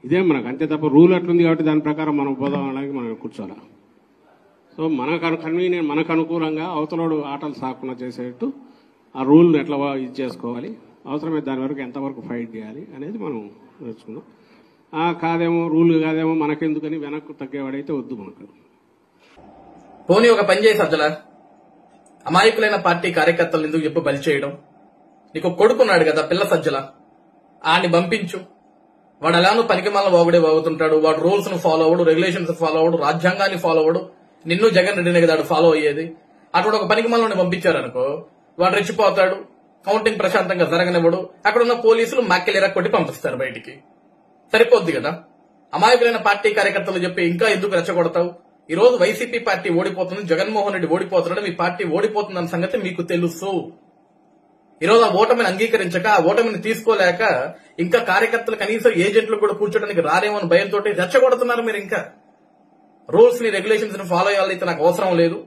ఇదే మనకు అంతే తప్ప రూల్ అట్లుంది కాబట్టి దాని ప్రకారం మనం పోదాం అనడానికి మనం కూర్చోాలి. సో కన్వీనియంట్ మనకు అనుకూలంగా అవతలోడు ఆటలు సాకుండా చేసేట్టు ఆ రూల్ని ఎట్లా ఇది చేసుకోవాలి, అవసరమైతే దాని వరకు ఎంతవరకు ఫైట్ చేయాలి అనేది మనం నేర్చుకుందాం. కాదేమో రూల్ కాదేమో మనకెందుకని వెనక్కు తగ్గేవాడైతే వద్దు మనకు. పోనీ ఒక పని చేసి సజ్జల, అమాయకులైన పార్టీ కార్యకర్తలు ఎందుకు చెప్పి బలి చేయడం? నీకు కొడుకున్నాడు కదా పిల్ల సజ్జల, ఆని పంపించు. వాడు ఎలానో పనికిమాల వాగుడే వాగుతుంటాడు, వాడు రూల్స్ ను ఫాలో అవడు, రెగ్యులేషన్స్ ఫాలో అవడు, రాజ్యాంగాన్ని ఫాలో అవడు, నిన్ను జగన్ రెడ్డిని కదా ఫాలో అయ్యేది. అటువంటి ఒక పనికిమాలని పంపించారనుకో వాడు రెచ్చిపోతాడు, కౌంటింగ్ ప్రశాంతంగా జరగనివ్వడు, అక్కడ ఉన్న పోలీసులు మక్కెలిరా కొట్టి పంపిస్తారు బయటికి. సరిపోద్ది కదా. అమాయకులైన పార్టీ కార్యకర్తలు చెప్పి ఇంకా ఎందుకు రెచ్చగొడతావు? ఈ రోజు వైసీపీ పార్టీ ఓడిపోతుంది, జగన్మోహన్ రెడ్డి ఓడిపోతున్నాడు, మీ పార్టీ ఓడిపోతుందన్న సంగతి మీకు తెలుసు. ఈరోజు ఆ ఓటమిని అంగీకరించక, ఆ ఓటమిని తీసుకోలేక ఇంకా కార్యకర్తలు కనీసం ఏజెంట్లు కూడా కూర్చోడానికి రారేమో అని భయంతో రెచ్చగొడుతున్నారు. మీరు ఇంకా రూల్స్ ని రెగ్యులేషన్స్ ని ఫాలో అయ్యాలైతే నాకు అవసరం లేదు,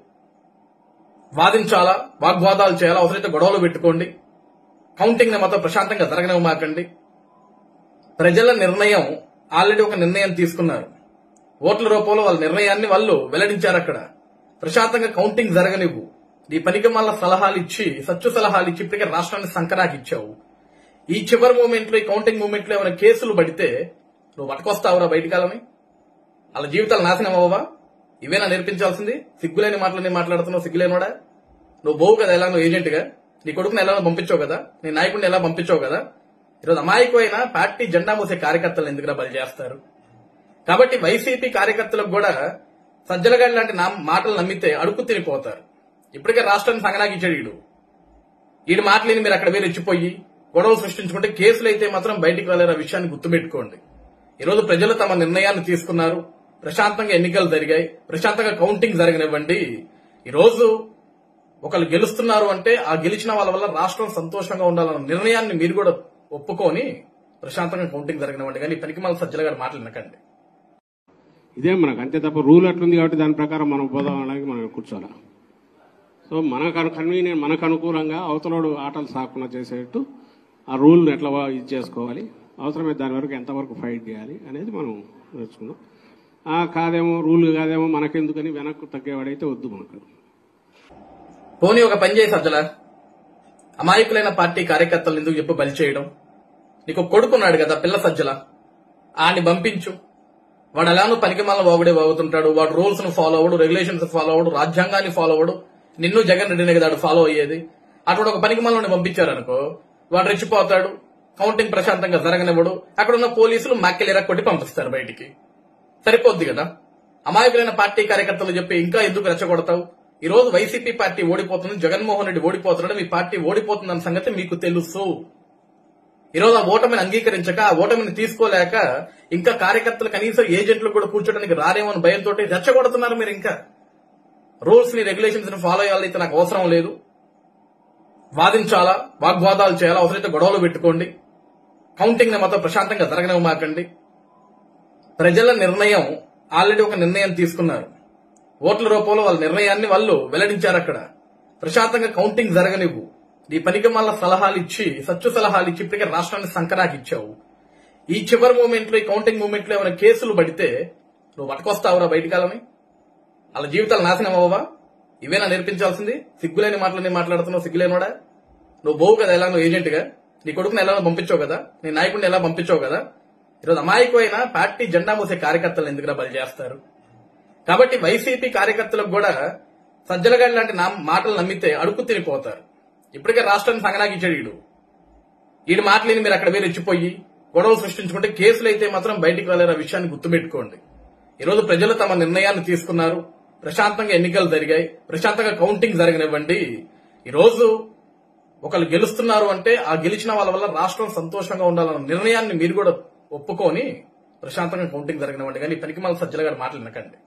వాదించాలా, వాగ్వాదాలు చేయాలా, అవసరమైతే గొడవలు పెట్టుకోండి, కౌంటింగ్ ని మాత్రం ప్రశాంతంగా జరగనివ్వమాకండి. ప్రజల నిర్ణయం ఆల్రెడీ ఒక నిర్ణయం తీసుకున్నారు, ఓట్ల రూపంలో వాళ్ళ నిర్ణయాన్ని వాళ్ళు వెల్లడించారు. అక్కడ ప్రశాంతంగా కౌంటింగ్ జరగనివ్వు. నీ పనికి మళ్ళా సలహాలు ఇచ్చి, సచ్చు సలహాలు ఇచ్చి ఇప్పటికే రాష్ట్రాన్ని సంకరాకి ఇచ్చావు. ఈ చివరి మూమెంట్ లో, ఈ కౌంటింగ్ మూమెంట్ లో ఏమైనా కేసులు పడితే నువ్వు పట్టుకొస్తావురా బయటికాలని? వాళ్ళ జీవితాలు నాశనం అవ్వవా? ఇవేనా నేర్పించాల్సింది? సిగ్గులేని మాటలని మాట్లాడుతున్నావు, సిగ్గులేనోడా? నువ్వు బోవు కదా ఎలా, నువ్వు ఏజెంట్ గా నీ కొడుకుని ఎలా పంపించావు కదా, నీ నాయకుడిని ఎలా పంపించావు కదా. ఈరోజు అమాయకమైన పార్టీ జెండా మూసే కార్యకర్తలు ఎందుకురా బలి చేస్తారు? కాబట్టి వైసీపీ కార్యకర్తలకు కూడా సజ్జలగాడి లాంటి మాటలు నమ్మితే అడుక్కు తినిపోతారు. ఇప్పటికే రాష్ట్రాన్ని సంగనాకిచ్చాడు ఈడు మాటలేని మీరు అక్కడ వేరు రెచ్చిపోయి గొడవ సృష్టించుకుంటే కేసులు అయితే మాత్రం బయటికి వెళ్ళే విషయాన్ని గుర్తుపెట్టుకోండి. ఈరోజు ప్రజలు తమ నిర్ణయాన్ని తీసుకున్నారు, ప్రశాంతంగా ఎన్నికలు జరిగాయి, ప్రశాంతంగా కౌంటింగ్ జరగనివ్వండి. ఈరోజు ఒకళ్ళు గెలుస్తున్నారు అంటే ఆ గెలిచిన వాళ్ళ వల్ల రాష్ట్రం సంతోషంగా ఉండాలన్న నిర్ణయాన్ని మీరు కూడా ఒప్పుకొని ప్రశాంతంగా కౌంటింగ్ జరగనివ్వండి. కానీ పనికి మళ్ళీ సజ్జలగాడి మాటలు వినకండి. ఇదే మనకు అంతే తప్ప రూల్ అట్లుంది కాబట్టి దాని ప్రకారం మనం పోదాం అనడానికి మనం కూర్చోాలి. సో కన్వీనియంట్ మనకు అనుకూలంగా అవతలోడు ఆటలు సాకుండా చేసేట్టు ఆ రూల్ని ఎట్లా ఇది చేసుకోవాలి, అవసరమైతే దాని వరకు ఎంతవరకు ఫైట్ చేయాలి అనేది మనం నేర్చుకుందాం. కాదేమో రూల్ కాదేమో మనకెందుకని వెనక్కు తగ్గేవాడైతే వద్దు మనకు. పోనీ ఒక పని చేసి సజ్జల, అమాయకులైన పార్టీ కార్యకర్తలు ఎందుకు చెప్పి బలి చేయడం? నీకు కొడుకున్నాడు కదా పిల్ల సజ్జల, ఆని పంపించు. వాడు ఎలానో పనికిమాల వాగుడే వాగుతుంటాడు, వాడు రూల్స్ ను ఫాలో అవడు, రెగ్యులేషన్స్ ఫాలో అవడు, రాజ్యాంగాన్ని ఫాలో అవడు, నిన్ను జగన్ రెడ్డిని కదా ఫాలో అయ్యేది. అటువంటి ఒక పనికిమాలని పంపించారనుకో వాడు రెచ్చిపోతాడు, కౌంటింగ్ ప్రశాంతంగా జరగనివ్వడు, అక్కడ ఉన్న పోలీసులు మక్కెలిరా కొట్టి పంపిస్తారు బయటికి. సరిపోద్ది కదా. అమాయకులైన పార్టీ కార్యకర్తలు చెప్పి ఇంకా ఎందుకు రెచ్చగొడతావు? ఈ రోజు వైసీపీ పార్టీ ఓడిపోతుంది, జగన్మోహన్ రెడ్డి ఓడిపోతున్నాడు, మీ పార్టీ ఓడిపోతుందన్న సంగతి మీకు తెలుసు. ఈరోజు ఆ ఓటమిని అంగీకరించక, ఆ ఓటమిని తీసుకోలేక ఇంకా కార్యకర్తలు కనీసం ఏజెంట్లు కూడా కూర్చోడానికి రారేమో అని భయంతో రెచ్చగొడుతున్నారు. మీరు ఇంకా రూల్స్ ని రెగ్యులేషన్స్ ని ఫాలో అయ్యాలైతే నాకు అవసరం లేదు, వాదించాలా, వాగ్వాదాలు చేయాలా, అవసరమైతే గొడవలు పెట్టుకోండి, కౌంటింగ్ ని మాత్రం ప్రశాంతంగా జరగనివ్వమాకండి. ప్రజల నిర్ణయం ఆల్రెడీ ఒక నిర్ణయం తీసుకున్నారు, ఓట్ల రూపంలో వాళ్ళ నిర్ణయాన్ని వాళ్ళు వెల్లడించారు. అక్కడ ప్రశాంతంగా కౌంటింగ్ జరగనివ్వు. నీ పనికి మళ్ళా సలహాలు ఇచ్చి, సచ్చు సలహాలు ఇచ్చి ఇప్పటికే రాష్ట్రాన్ని సంకరాకి ఇచ్చావు. ఈ చివరి మూమెంట్ లో, ఈ కౌంటింగ్ మూమెంట్ లో ఏమైనా కేసులు పడితే నువ్వు పట్టుకొస్తావురా బయటికాలని? వాళ్ళ జీవితాలు నాశనం అవ్వవా? ఇవేనా నేర్పించాల్సింది? సిగ్గులేని మాటలని మాట్లాడుతున్నావు, సిగ్గులేనోడా? నువ్వు బోవు కదా ఎలా, నువ్వు ఏజెంట్ గా నీ కొడుకుని ఎలా పంపించావు కదా, నీ నాయకుడిని ఎలా పంపించావు కదా. ఈరోజు అమాయకమైన పార్టీ జెండా మూసే కార్యకర్తలు ఎందుకురా బలి చేస్తారు? కాబట్టి వైసీపీ కార్యకర్తలకు కూడా సజ్జలగాడి లాంటి మాటలు నమ్మితే అడుక్కు తినిపోతారు. ఇప్పటికే రాష్ట్రాన్ని సంగనాకిచ్చాడు ఈడు మాటలేని మీరు అక్కడ వేరు రెచ్చిపోయి గొడవ సృష్టించుకుంటే కేసులు అయితే మాత్రం బయటికి వెళ్ళే విషయాన్ని గుర్తుపెట్టుకోండి. ఈరోజు ప్రజలు తమ నిర్ణయాన్ని తీసుకున్నారు, ప్రశాంతంగా ఎన్నికలు జరిగాయి, ప్రశాంతంగా కౌంటింగ్ జరగనివ్వండి. ఈరోజు ఒకళ్ళు గెలుస్తున్నారు అంటే ఆ గెలిచిన వాళ్ళ వల్ల రాష్ట్రం సంతోషంగా ఉండాలన్న నిర్ణయాన్ని మీరు కూడా ఒప్పుకొని ప్రశాంతంగా కౌంటింగ్ జరగనివ్వండి. కానీ పనికి మళ్ళీ సజ్జలగాడి మాటలు వినకండి.